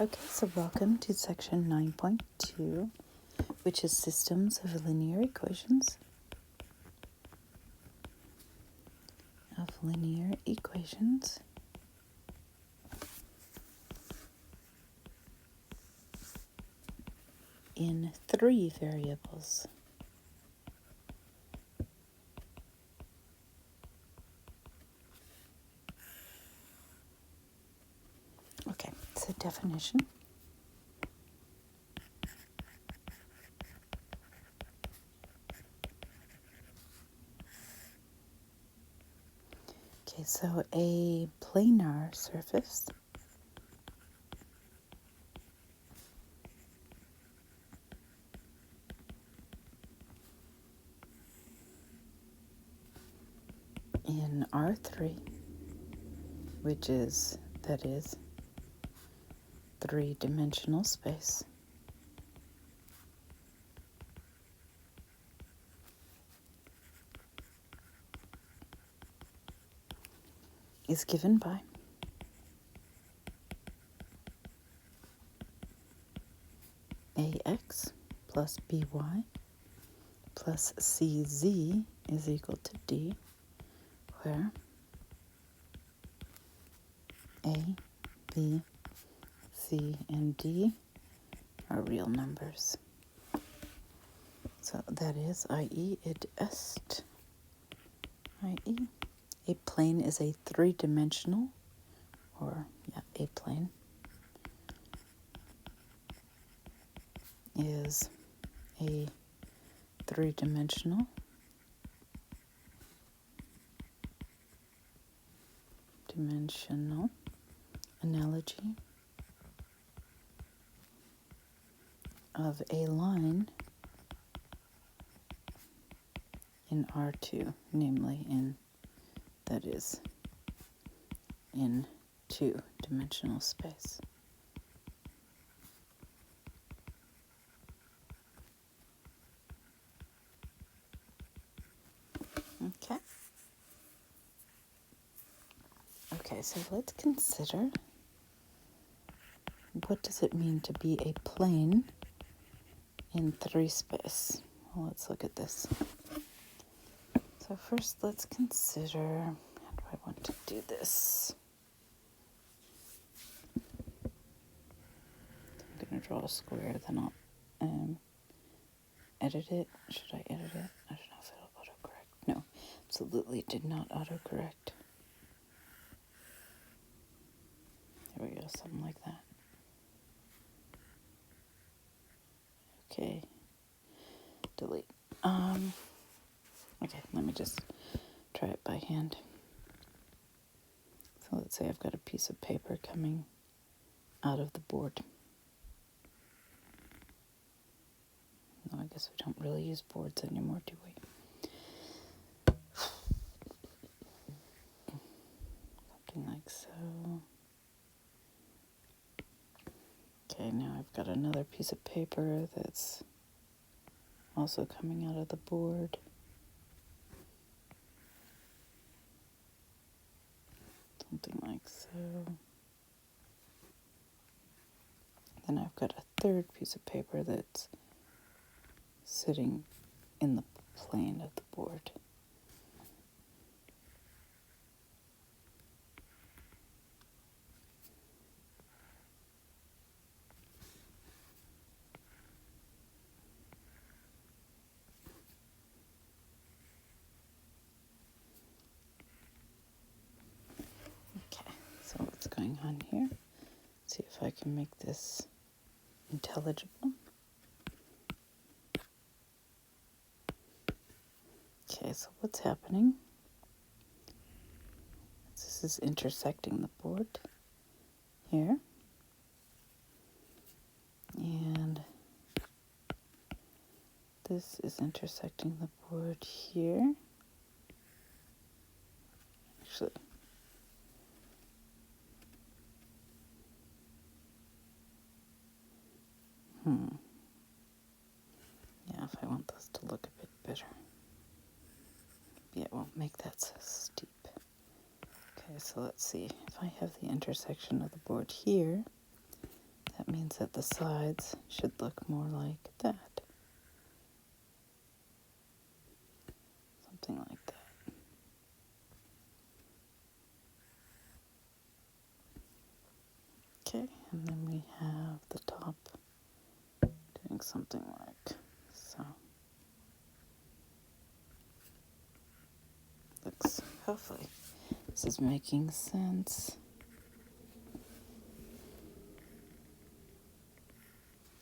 Okay, so welcome to section 9.2, which is systems of linear equations. In three variables. Okay, so definition. Okay, so a planar surface in R3, that is, three-dimensional space, is given by AX plus BY plus CZ is equal to D, where A, B, C, and D are real numbers. So that is, i.e., id est, i.e., a plane is a three-dimensional, a plane is a three-dimensional analogy of a line in R2, namely in two-dimensional space. Okay. Okay, so let's consider, what does it mean to be a plane in three space? Well, let's look at this. So first, let's consider, how do I want to do this? I'm going to draw a square, then I'll edit it. Should I edit it? I don't know if it'll autocorrect. No, absolutely did not autocorrect. There we go, something like that. Okay, delete. Okay, let me just try it by hand. So let's say I've got a piece of paper coming out of the board. No, I guess we don't really use boards anymore, do we? Something like so. Okay, now I've got another piece of paper that's also coming out of the board. Something like so. Then I've got a third piece of paper that's sitting in the plane of the board. Okay, so what's going on here? Let's see if I can make this intelligible. Okay, so what's happening? This is intersecting the board here. And this is intersecting the board here. Actually, yeah, if I want this to look a bit better. Yeah, it won't make that so steep. Okay, so let's see. If I have the intersection of the board here, means that the sides should look more like that. Something like that. Okay, and then we have the top doing something like so. Looks, hopefully this is making sense.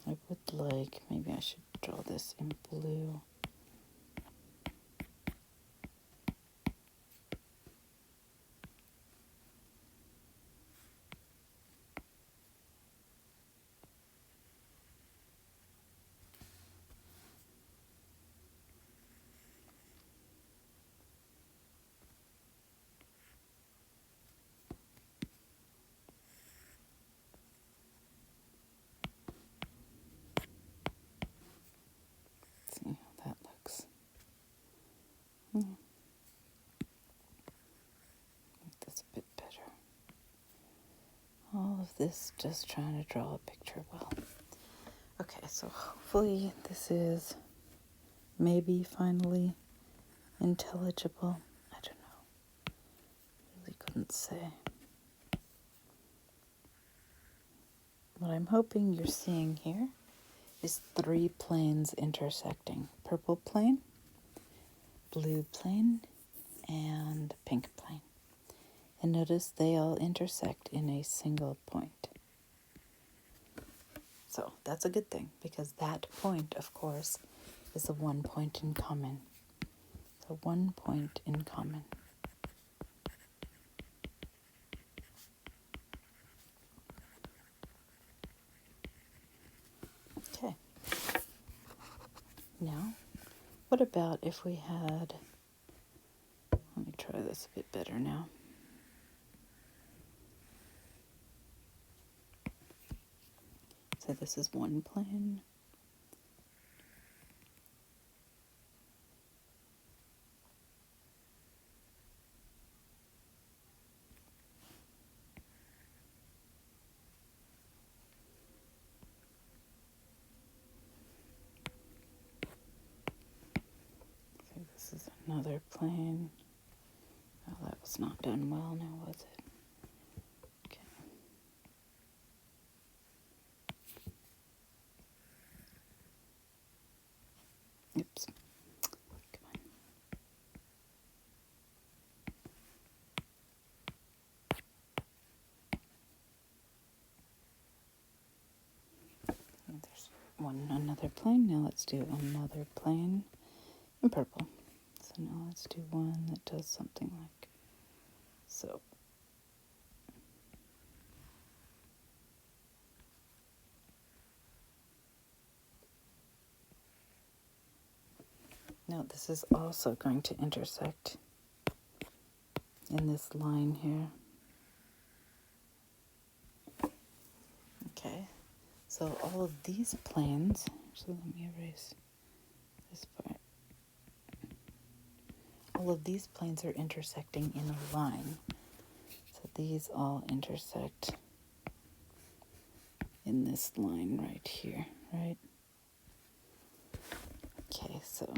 I would like, maybe I should draw this in blue. See how that looks. Make this a bit better. All of this just trying to draw a picture well. Okay, so hopefully this is maybe finally intelligible. I don't know. Really couldn't say. What I'm hoping you're seeing here is 3 planes intersecting. Purple plane, blue plane, and pink plane. And notice they all intersect in a single point. So that's a good thing, because that point, of course, is the one point in common. So 1 point in common. Okay. Now, what about if we had, let me try this a bit better now. So this is one plane. So this is another plane. Oh, that was not done well now, was it? Okay. Oops. Come on. And there's another plane. Now let's do another plane in purple. So now let's do one that does something like so. Now this is also going to intersect in this line here. Okay, so all of these planes, actually let me erase this part. All of these planes are intersecting in a line. So these all intersect in this line right here, right? Okay, so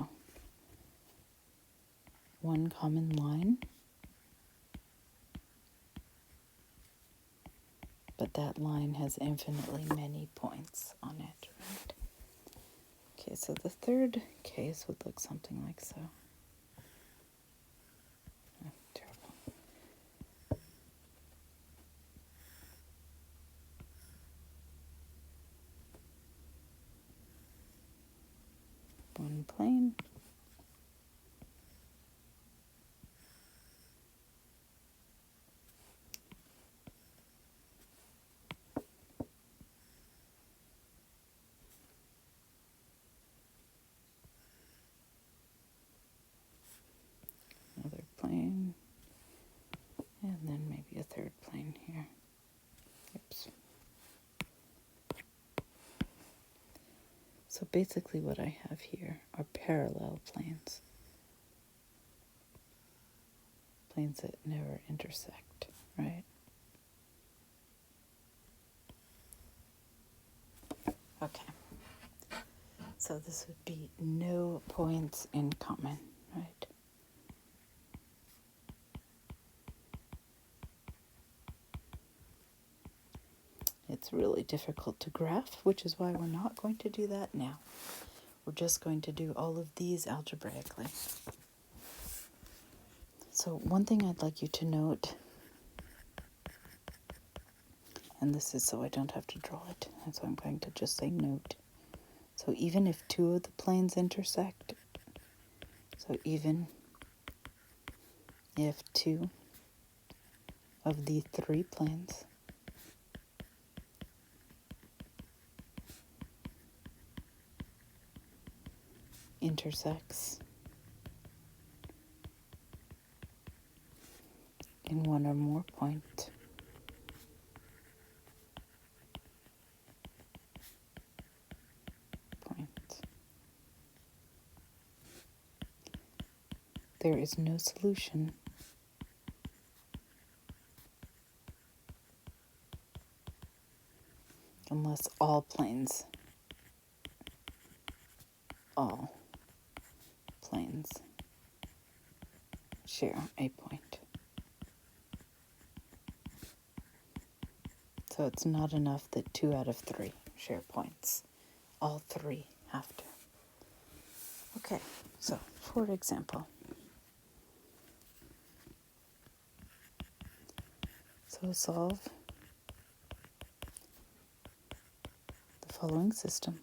one common line, but that line has infinitely many points on it, right? Okay, so the third case would look something like so. Oh, terrible. One plane. Another plane. And then maybe a third plane here. Oops. So basically what I have here are parallel planes. Planes that never intersect, right? Okay. So this would be no points in common, right? It's really difficult to graph, which is why we're not going to do that now. We're just going to do all of these algebraically. So one thing I'd like you to note, and this is so I don't have to draw it, and so I'm going to just say note. So even if two of the planes intersect, so even if two of the three planes intersects in one or more points, there is no solution unless all planes share a point. So it's not enough that 2 out of 3 share points. All 3 have to. Okay, so for example, so solve the following system.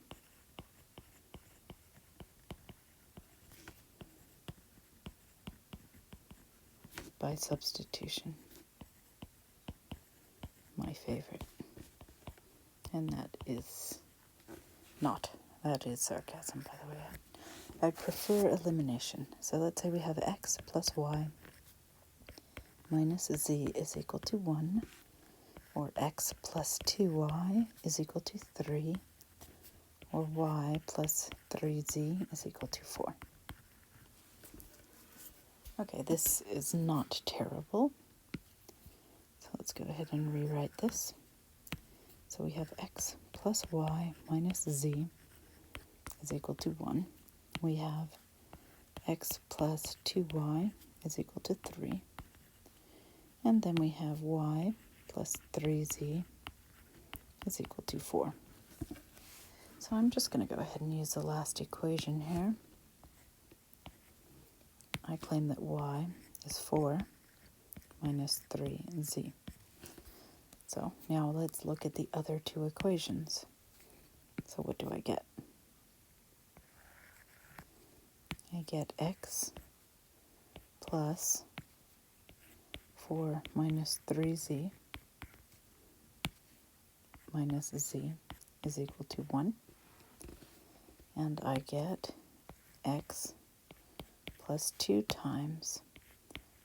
By substitution. My favorite. And that is sarcasm, by the way. I prefer elimination. So let's say we have x plus y minus z is equal to 1, or x plus 2y is equal to 3, or y plus 3z is equal to 4. Okay, this is not terrible. So let's go ahead and rewrite this. So we have x plus y minus z is equal to 1. We have x plus 2y is equal to 3. And then we have y plus 3z is equal to 4. So I'm just going to go ahead and use the last equation here. I claim that y is 4 minus 3z. So now let's look at the other two equations. So what do I get? I get x plus 4 minus 3z minus z is equal to 1. And I get x plus 2 times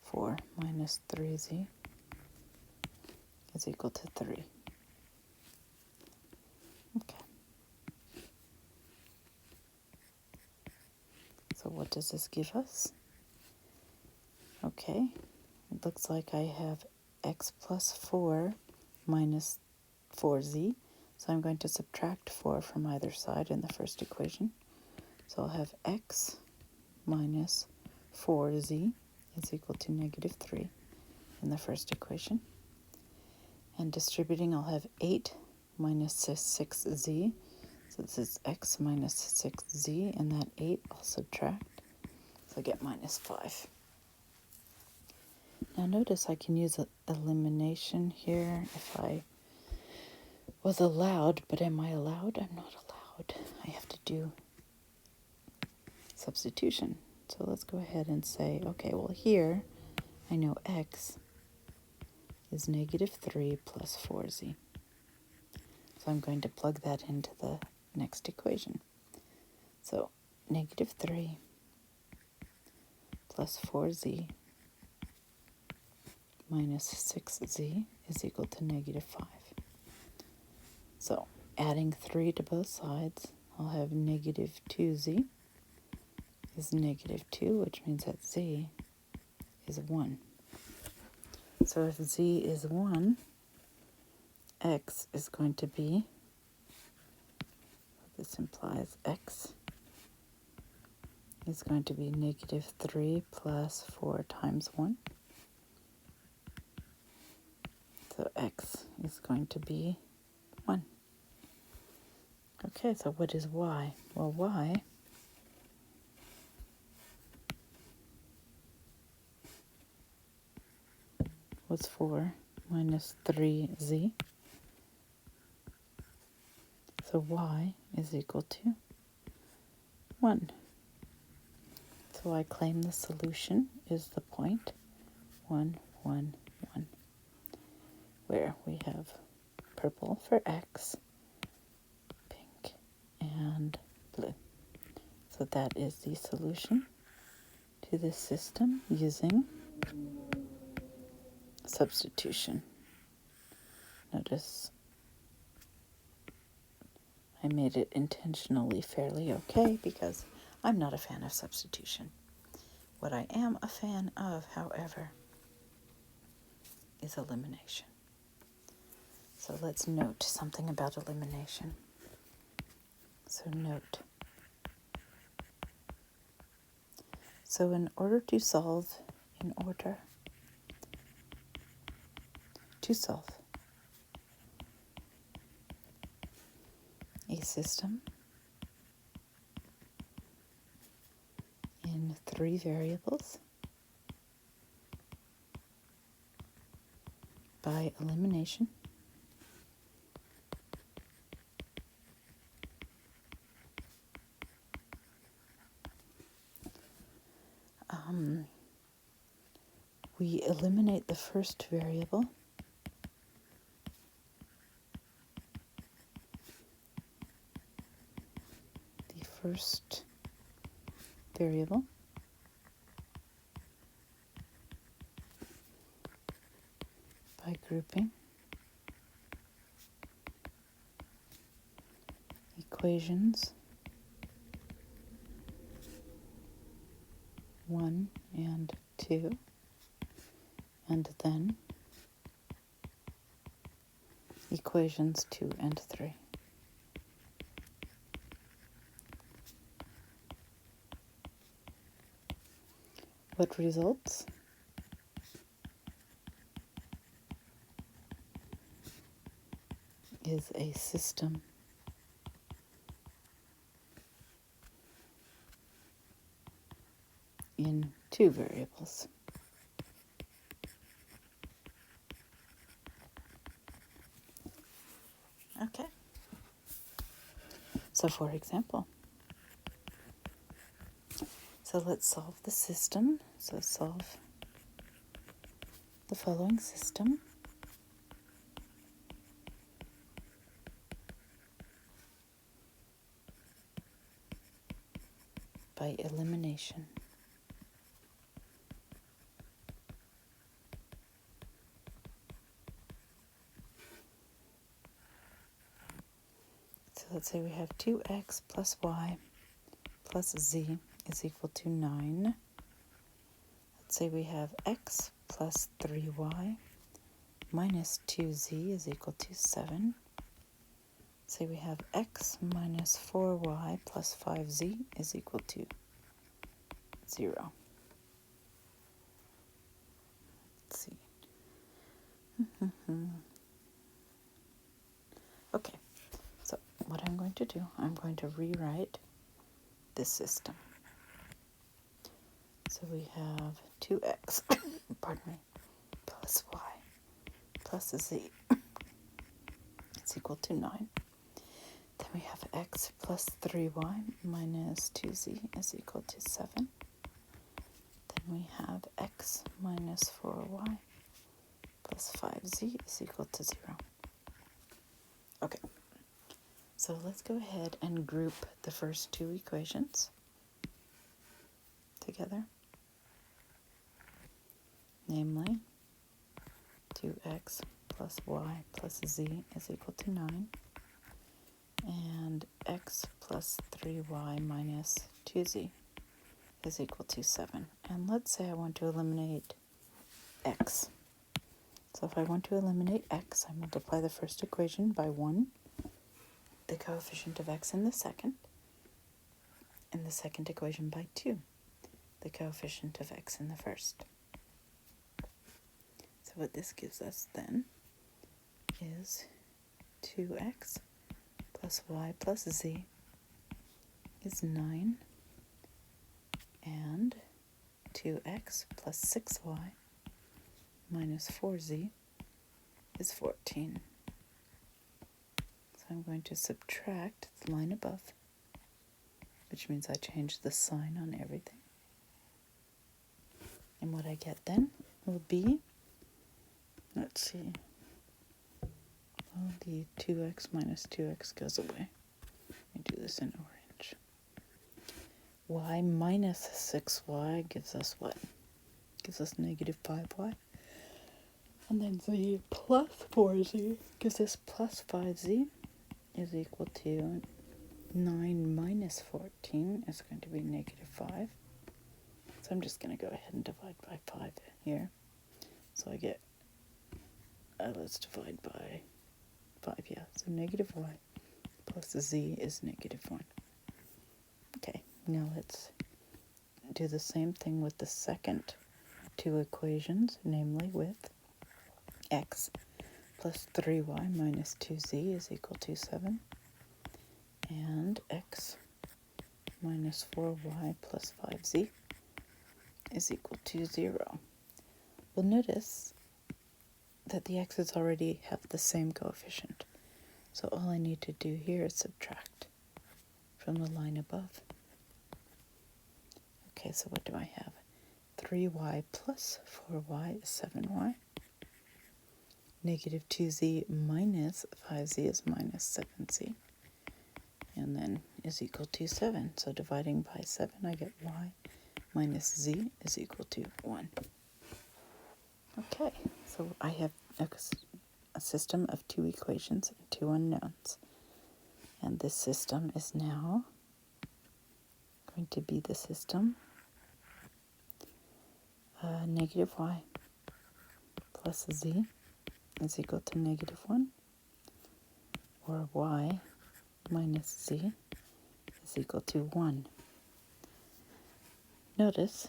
4 minus 3z is equal to 3. Okay. So what does this give us? Okay, it looks like I have x plus 4 minus 4z. So I'm going to subtract 4 from either side in the first equation. So I'll have x minus 4z is equal to negative 3 in the first equation. And distributing, I'll have 8 minus 6z. So this is x minus 6z, and that 8 I'll subtract. So I get minus 5. Now notice I can use elimination here if I was allowed, but am I allowed? I'm not allowed. I have to do substitution. So let's go ahead and say, okay, well here I know x is negative 3 plus 4z. So I'm going to plug that into the next equation. So negative 3 plus 4z minus 6z is equal to negative 5. So adding 3 to both sides, I'll have negative 2z is negative 2, which means that z is 1. So if z is 1, x is going to be This implies x is going to be negative 3 plus 4 times 1. So x is going to be 1. Okay, so what is y? Well, y was 4 minus 3z. So y is equal to 1. So I claim the solution is the point 1, 1, 1, where we have purple for x, pink, and blue. So that is the solution to this system using substitution. Notice I made it intentionally fairly okay because I'm not a fan of substitution. What I am a fan of, however, is elimination. So let's note something about elimination. So note. So in order to solve a system in 3 variables by elimination, we eliminate the first variable by grouping equations 1 and 2, and then equations 2 and 3. What results? Is a system in 2 variables. Okay. So for example, so let's solve the system. So solve the following system. By elimination. So let's say we have 2x plus y plus z is equal to 9. Let's say we have x plus 3y minus 2z is equal to 7. Say we have x minus 4y plus 5z is equal to 0. Let's see. Okay, so what I'm going to do, I'm going to rewrite this system. So we have 2x, pardon me, plus y plus z is equal to 9. Then we have x plus 3y minus 2z is equal to 7. Then we have x minus 4y plus 5z is equal to 0. Okay, so let's go ahead and group the first 2 equations together. Namely, 2x plus y plus z is equal to 9. And x plus 3y minus 2z is equal to 7. And let's say I want to eliminate x. So if I want to eliminate x, I multiply the first equation by 1. the coefficient of x in the second equation by 2, the coefficient of x in the first. So what this gives us then is 2x plus y plus z is 9, and 2x plus 6y minus 4z is 14. So I'm going to subtract the line above, which means I change the sign on everything. And what I get then will be, let's see, well, the 2x minus 2x goes away. Let me do this in orange. Y minus 6y gives us what? Gives us negative 5y. And then z plus 4z gives us plus 5z is equal to 9 minus 14 is going to be negative 5. So I'm just going to go ahead and divide by 5 here. So I get, let's divide by 5, yeah. So negative y plus z is negative 1. Okay, now let's do the same thing with the second two equations, namely with x plus 3y minus 2z is equal to 7, and x minus 4y plus 5z is equal to 0. Well, notice that the x's already have the same coefficient. So all I need to do here is subtract from the line above. Okay, so what do I have? 3y plus 4y is 7y. Negative 2z minus 5z is minus 7z. And then is equal to 7. So dividing by 7, I get y minus z is equal to 1. Okay, so I have a system of two equations and two unknowns. And this system is now going to be the system negative y plus z is equal to negative 1, or y minus z is equal to 1. Notice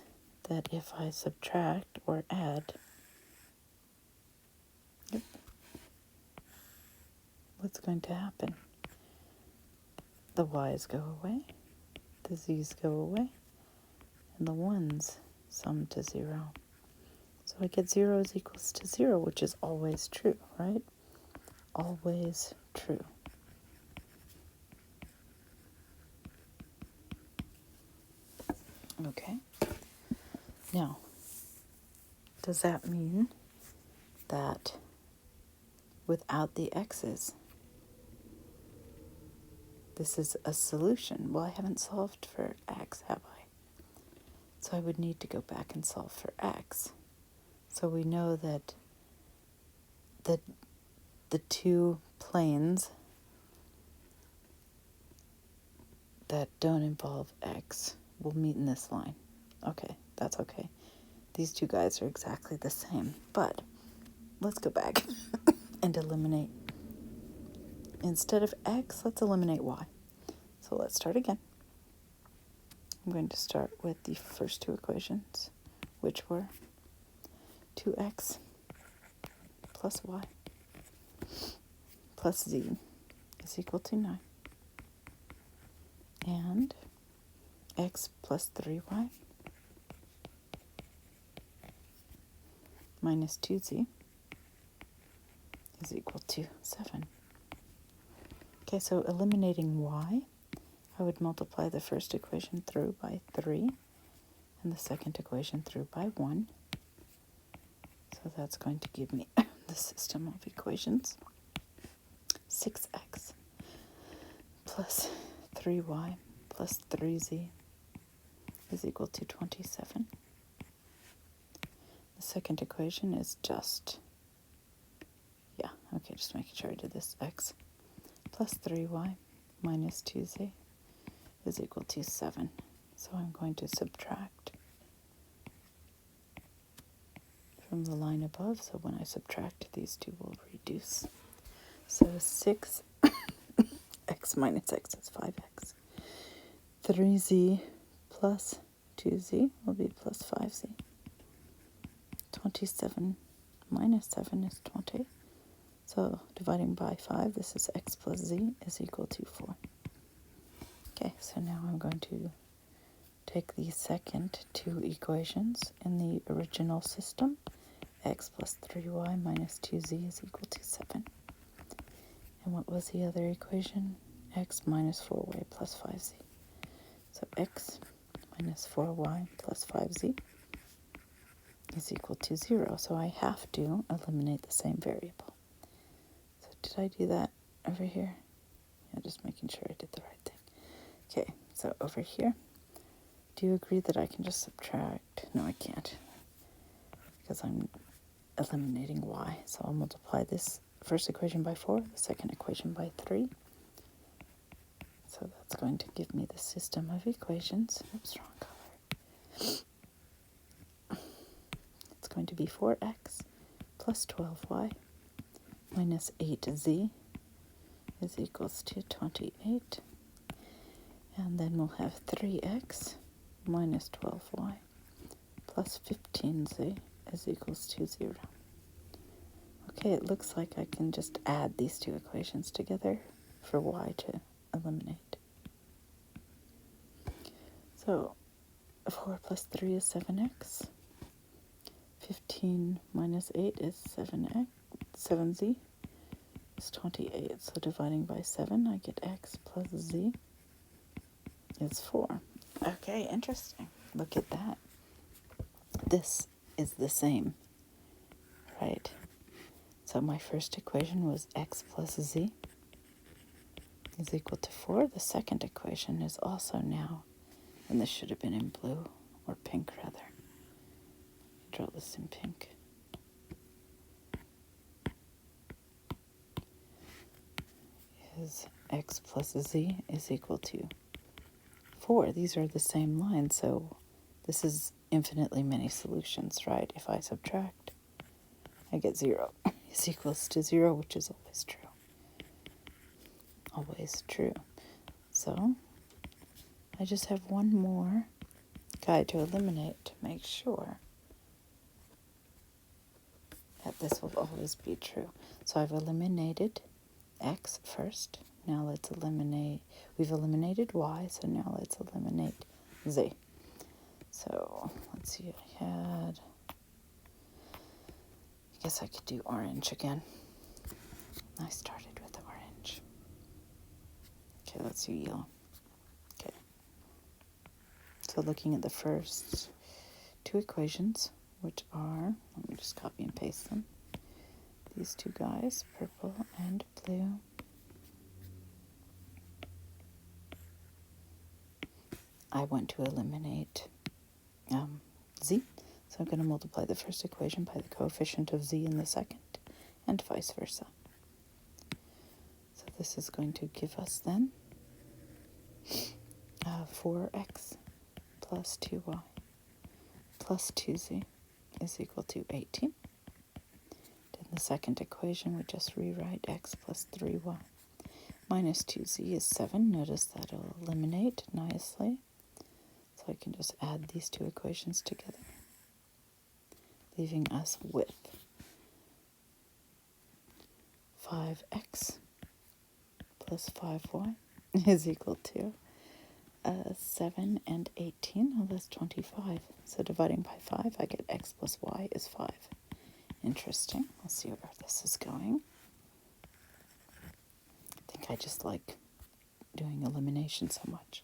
that if I subtract or add, what's going to happen? The y's go away, the z's go away, and the 1's sum to 0. So I get 0 is equals to 0, which is always true, right? Always true. Okay. Now, does that mean that without the x's, this is a solution? Well, I haven't solved for x, have I? So I would need to go back and solve for x. So we know that the two planes that don't involve x will meet in this line. Okay, that's okay. These two guys are exactly the same. But let's go back and eliminate. Instead of x, let's eliminate y. So let's start again. I'm going to start with the first two equations, which were 2x plus y plus z is equal to 9. And x plus 3y minus 2z is equal to 7. Okay, so eliminating y, I would multiply the first equation through by 3 and the second equation through by 1. So that's going to give me the system of equations. 6x plus 3y plus 3z is equal to 27. The second equation is just making sure I did this. X plus 3y minus 2z is equal to 7. So I'm going to subtract from the line above. So when I subtract, these two will reduce. So 6x x minus x is 5x. 3z plus 2z will be plus 5z. 27 minus 7 is 20. So dividing by 5, this is x plus z is equal to 4. Okay, so now I'm going to take the second two equations in the original system. X plus 3y minus 2z is equal to 7. And what was the other equation? X minus 4y plus 5z. So x minus 4y plus 5z is equal to 0. So I have to eliminate the same variable. So did I do that over here? Yeah, just making sure I did the right thing. Okay, so over here, do you agree that I can just subtract? No, I can't, because I'm eliminating y. So I'll multiply this first equation by 4, the second equation by 3. So that's going to give me the system of equations. Oops, wrong color. It's going to be 4x plus 12y minus 8z is equals to 28. And then we'll have 3x minus 12y plus 15z is equals to 0. Okay, it looks like I can just add these two equations together for y to eliminate. So 4 plus 3 is 7x. 15 minus 8 is 7z is 28. So dividing by 7, I get x plus z is 4. Okay, interesting. Look at that. This is the same, right? So my first equation was x plus z is equal to 4. The second equation is also now, and this should have been in blue, or pink rather. Draw this in pink. Is x plus z is equal to 4. These are the same line, so this is infinitely many solutions, right? If I subtract, I get 0 is equals to 0, which is always true. Always true. So I just have one more guy to eliminate to make sure that this will always be true. So I've eliminated x first. Now let's eliminate, we've eliminated y, so now let's eliminate z. So let's see, I guess I could do orange again. I started with orange. Okay, let's do yellow. Okay. So looking at the first two equations, which are, let me just copy and paste them. These two guys, purple and blue. I want to eliminate z. So I'm going to multiply the first equation by the coefficient of z in the second, and vice versa. So this is going to give us then 4x plus 2y plus 2z is equal to 18. In the second equation, we just rewrite x plus 3y minus 2z is 7. Notice that it'll eliminate nicely. So I can just add these two equations together, leaving us with 5x plus 5y is equal to 7 and 18. Well, that's 25. So dividing by 5, I get x plus y is 5. Interesting. Let's see where this is going. I think I just like doing elimination so much.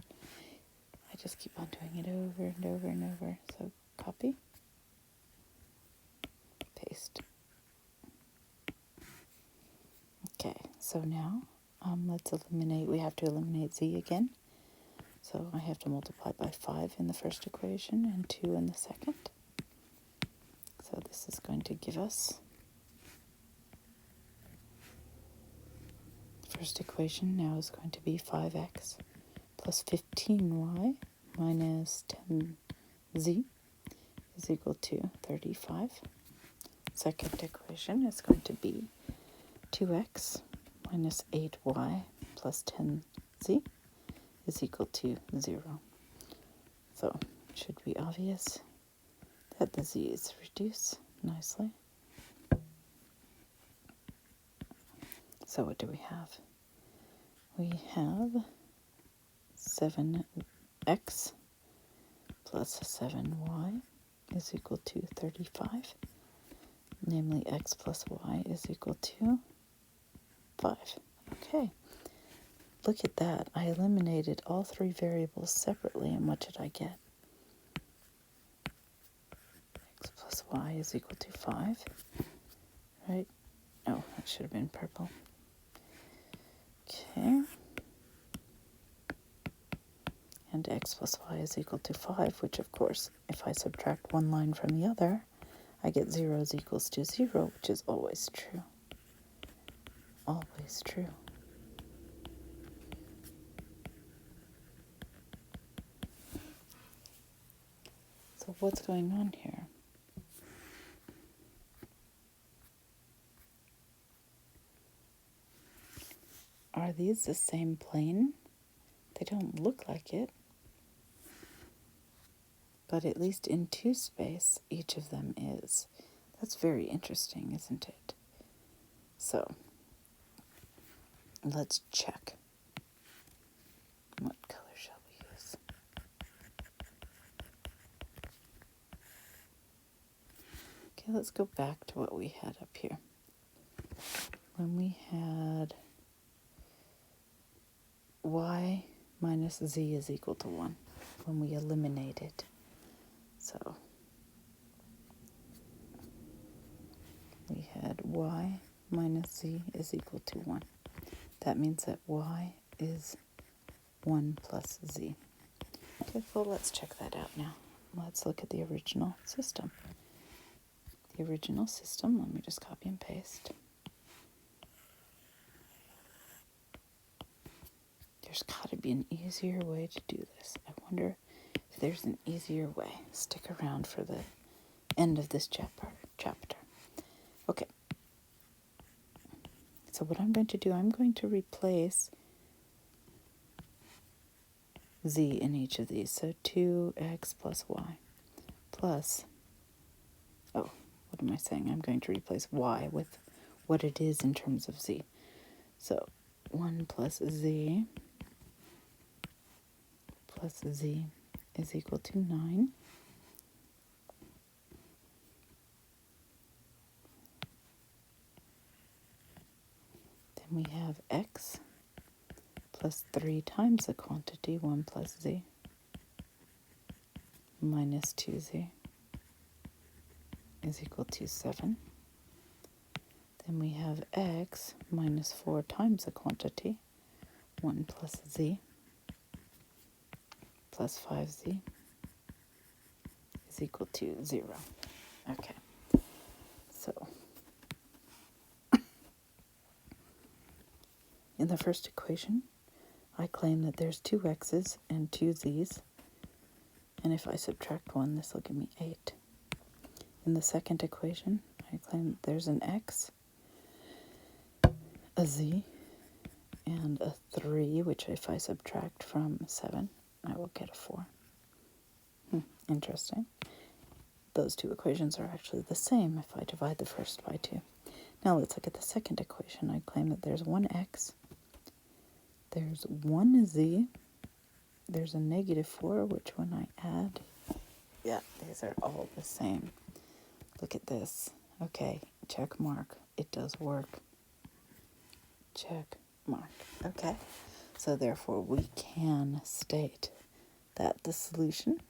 I just keep on doing it over and over and over. So copy, paste. Okay, so now let's eliminate, we have to eliminate z again. So I have to multiply by 5 in the first equation and 2 in the second. So this is going to give us, first equation now is going to be 5x plus 15y minus 10z is equal to 35. Second equation is going to be 2x minus 8y plus 10z is equal to 0. So it should be obvious that the z's reduce nicely. So what do we have? We have 7x plus 7y is equal to 35. Namely, x plus y is equal to 5. Okay, look at that. I eliminated all three variables separately, and what did I get? X plus y is equal to 5, right? Oh, that should have been purple. Okay. And x plus y is equal to 5, which of course, if I subtract one line from the other, I get 0 is equals to 0, which is always true. Always true. So what's going on here? Are these the same plane? They don't look like it. But at least in 2 space, each of them is. That's very interesting, isn't it? So, let's check. What color shall we use? Okay, let's go back to what we had up here. When we had y minus z is equal to 1, when we eliminated. So, we had y minus z is equal to 1. That means that y is 1 plus z. Okay, well, let's check that out now. Let's look at the original system. The original system, let me just copy and paste. There's got to be an easier way to do this. I wonder if there's an easier way. Stick around for the end of this chapter. Okay. So what I'm going to do, I'm going to replace z in each of these. So 2x plus y plus, oh, what am I saying? I'm going to replace y with what it is in terms of z. So 1 plus z is equal to 9. Then we have x plus 3 times the quantity, 1 plus z, minus 2z is equal to 7. Then we have x minus 4 times the quantity, 1 plus z, plus 5z is equal to 0. Okay, so in the first equation, I claim that there's 2 x's and 2 z's, and if I subtract 1, this will give me 8. In the second equation, I claim that there's an x, a z, and a 3, which if I subtract from 7, I will get a 4. Interesting. Those two equations are actually the same if I divide the first by 2. Now let's look at the second equation. I claim that there's 1x, there's 1z, there's a negative 4, which when I add, yeah, these are all the same. Look at this. Okay, check mark. It does work. Check mark. Okay, so therefore we can state that the solution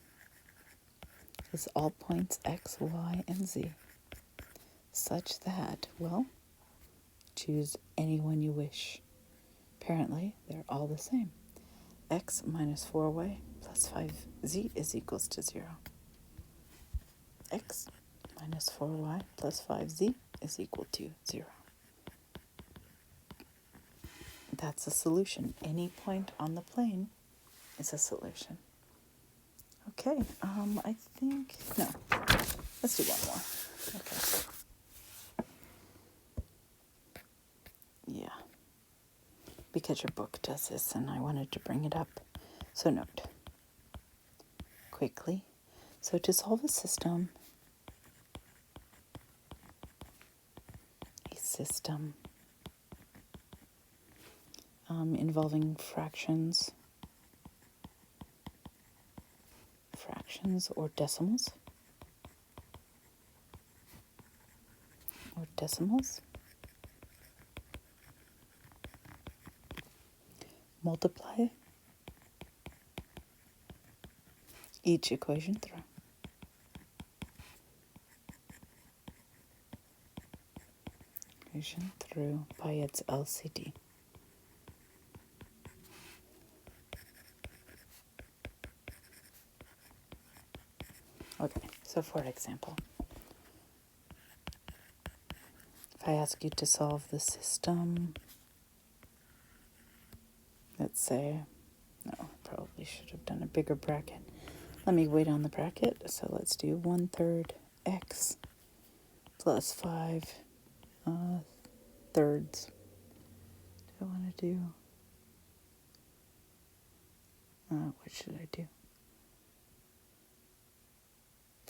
is all points x, y, and z, such that, well, choose any one you wish. Apparently, they're all the same. X minus 4y plus 5z is equals to 0. X minus 4y plus 5z is equal to 0. That's a solution. Any point on the plane is a solution. Okay, I think, no, let's do one more. Okay. Yeah. because your book does this and I wanted to bring it up. So note, quickly, so to solve a system involving fractions or decimals, multiply each equation through by its LCD. Okay, so for example, if I ask you to solve the system, let's say, no, probably should have done a bigger bracket. Let me wait on the bracket. So let's do 1/3 x plus 5 thirds. Do I want to do, what should I do?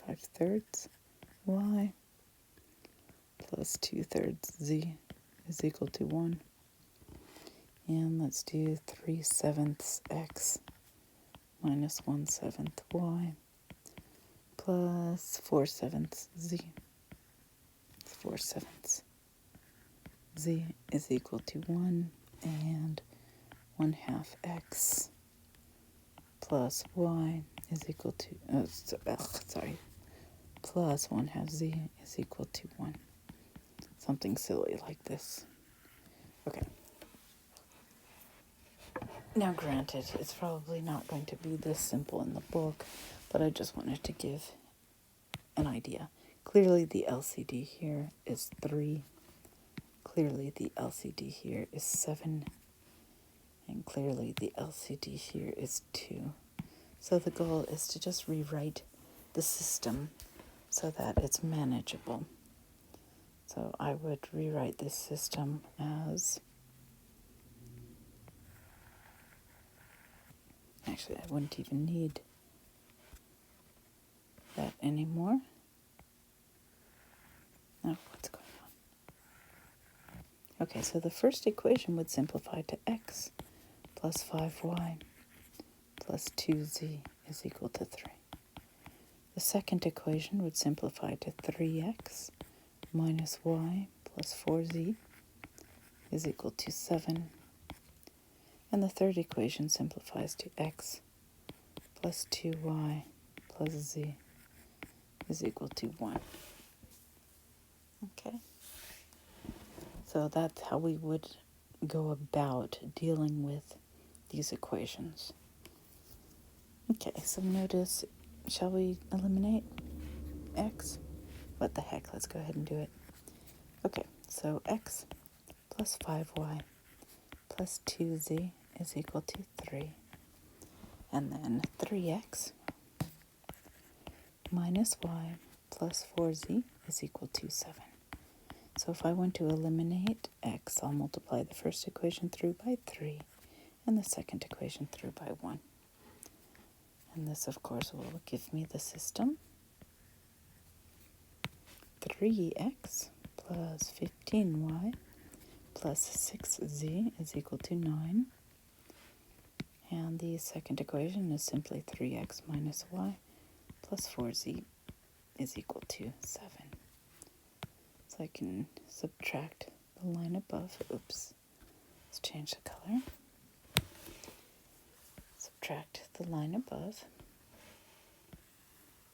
5/3 y plus 2/3 z is equal to 1. And let's do 3/7 x minus 1/7 y plus 4/7 z. 4/7 z is equal to 1, and 1/2 x plus y is equal to, plus 1/2 z is equal to 1. Something silly like this. Okay. Now granted, it's probably not going to be this simple in the book, but I just wanted to give an idea. Clearly the LCD here is 3. Clearly the LCD here is 7. And clearly the LCD here is 2. So the goal is to just rewrite the system so that it's manageable. So I would rewrite this system as, actually I wouldn't even need that anymore. Oh, what's going on? Okay, so the first equation would simplify to x plus 5y plus 2z is equal to 3. The second equation would simplify to 3x minus y plus 4z is equal to 7. And the third equation simplifies to x plus 2y plus z is equal to 1. Okay? So that's how we would go about dealing with these equations. Okay, so notice, shall we eliminate x? What the heck, let's go ahead and do it. Okay, so x plus 5y plus 2z is equal to 3. And then 3x minus y plus 4z is equal to 7. So if I want to eliminate x, I'll multiply the first equation through by 3 and the second equation through by 1. And this, of course, will give me the system. 3x plus 15y plus 6z is equal to 9. And the second equation is simply 3x minus y plus 4z is equal to 7. So I can subtract the line above. Oops. Let's change the color. Subtract the line above.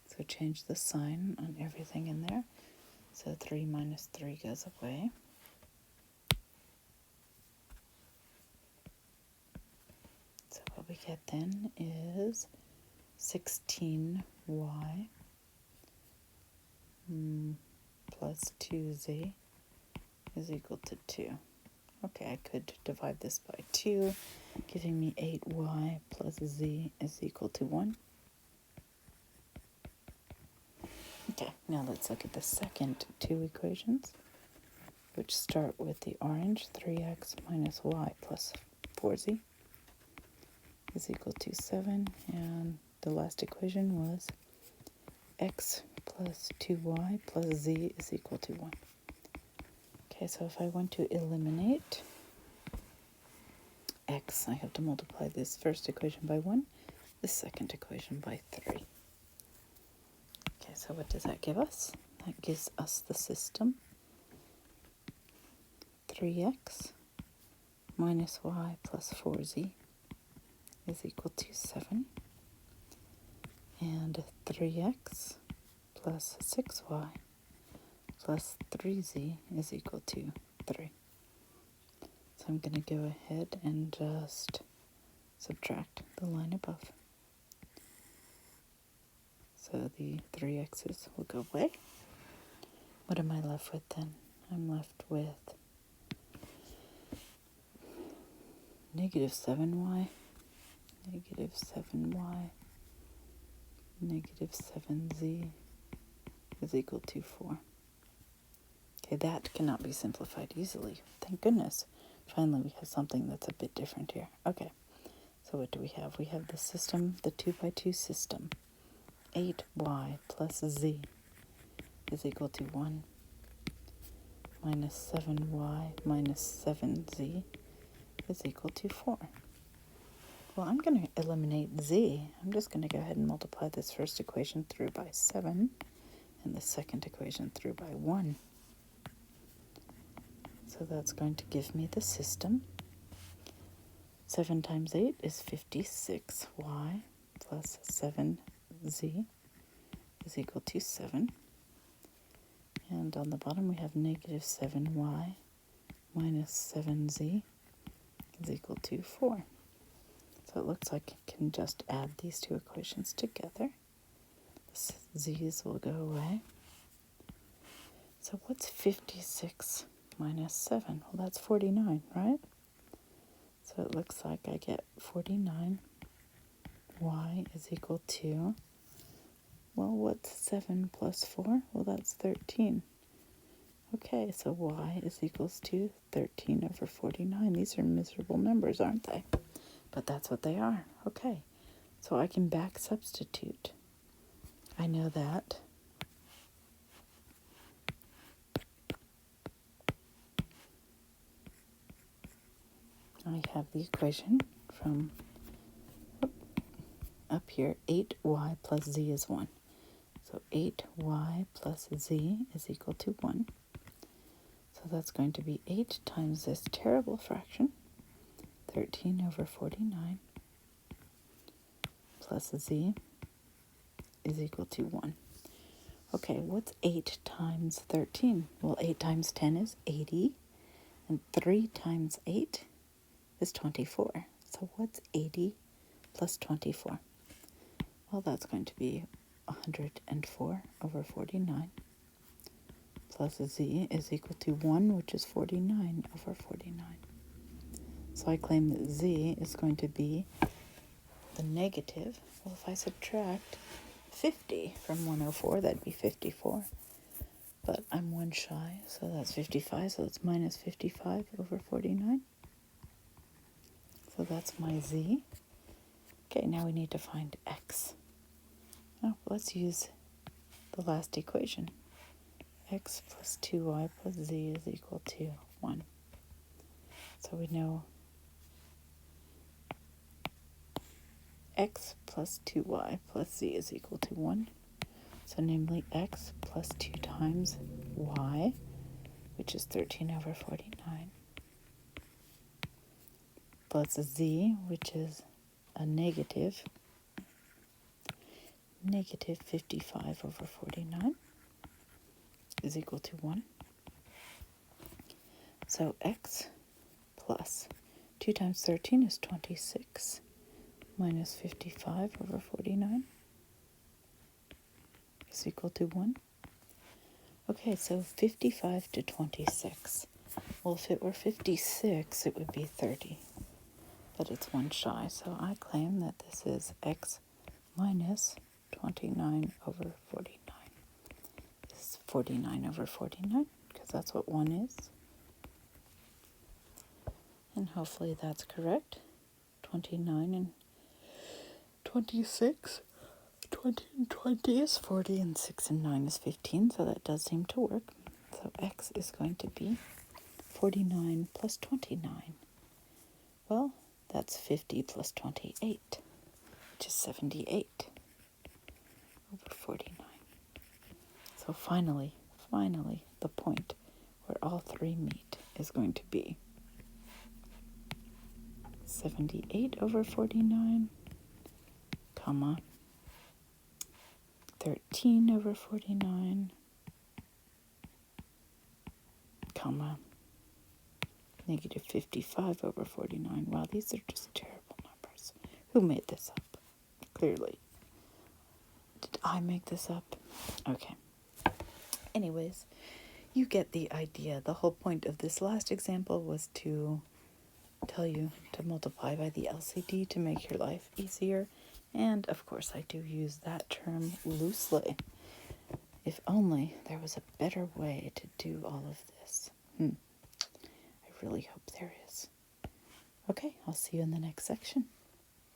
So change the sign on everything in there. So 3 minus 3 goes away. So what we get then is 16y plus 2z is equal to 2. Okay, I could divide this by 2, giving me 8y plus z is equal to 1. Okay, now let's look at the second two equations, which start with the orange, 3x minus y plus 4z is equal to 7, and the last equation was x plus 2y plus z is equal to 1. Okay, so if I want to eliminate x, I have to multiply this first equation by 1, the second equation by 3. Okay, so what does that give us? That gives us the system 3x minus y plus 4z is equal to 7, and 3x plus 6y plus 3z is equal to 3. So I'm going to go ahead and just subtract the line above. So the 3x's will go away. What am I left with then? I'm left with negative 7y, negative 7y, negative 7z is equal to 4. Okay, that cannot be simplified easily. Thank goodness. Finally, we have something that's a bit different here. Okay, so what do we have? We have the system, the 2 by 2 system. 8y plus z is equal to 1 minus 7y minus 7z is equal to 4. Well, I'm going to eliminate z. I'm just going to go ahead and multiply this first equation through by 7 and the second equation through by 1. So that's going to give me the system. 7 times 8 is 56y plus 7z is equal to 7. And on the bottom we have negative 7y minus 7z is equal to 4. So it looks like I can just add these two equations together. The z's will go away. So what's 56 minus 7? Well, that's 49, right? So it looks like I get 49y is equal to, well, what's 7 plus 4? Well, that's 13. Okay, so y is equals to 13 over 49. These are miserable numbers, aren't they? But that's what they are. Okay, so I can back substitute. I know that I have the equation from up here, 8y plus z is 1. So 8y plus z is equal to 1. So that's going to be 8 times this terrible fraction, 13 over 49, plus z is equal to 1. Okay, what's 8 times 13? Well, 8 times 10 is 80, and 3 times 8 is 24. So what's 80 plus 24? Well, that's going to be 104 over 49, plus z is equal to 1, which is 49 over 49. So I claim that z is going to be the negative. Well, if I subtract 50 from 104, that'd be 54. But I'm 1 shy, so that's 55, so it's minus 55 over 49. So that's my z. Okay, now we need to find x. Now let's use the last equation. X plus 2y plus z is equal to 1. So we know x plus 2y plus z is equal to 1. So namely x plus 2 times y, which is 13 over 49, plus z, which is a negative 55 over 49, is equal to 1. So x plus 2 times 13 is 26, minus 55 over 49 is equal to 1. Okay, so 55 to 26. Well, if it were 56, it would be 30. But it's 1 shy, so I claim that this is x minus 29 over 49. This is 49 over 49, because that's what 1 is. And hopefully that's correct. 29 and 26. 20 and 20 is 40, and 6 and 9 is 15, so that does seem to work. So x is going to be 49 plus 29. Well, that's 50 plus 28, which is 78 over 49. So finally, the point where all three meet is going to be 78 over 49, comma, 13 over 49, comma, negative 55 over 49. Wow, these are just terrible numbers. Who made this up? Clearly. Did I make this up? Okay. Anyways, you get the idea. The whole point of this last example was to tell you to multiply by the LCD to make your life easier. And of course, I do use that term loosely. If only there was a better way to do all of this. I really hope there is. Okay, I'll see you in the next section.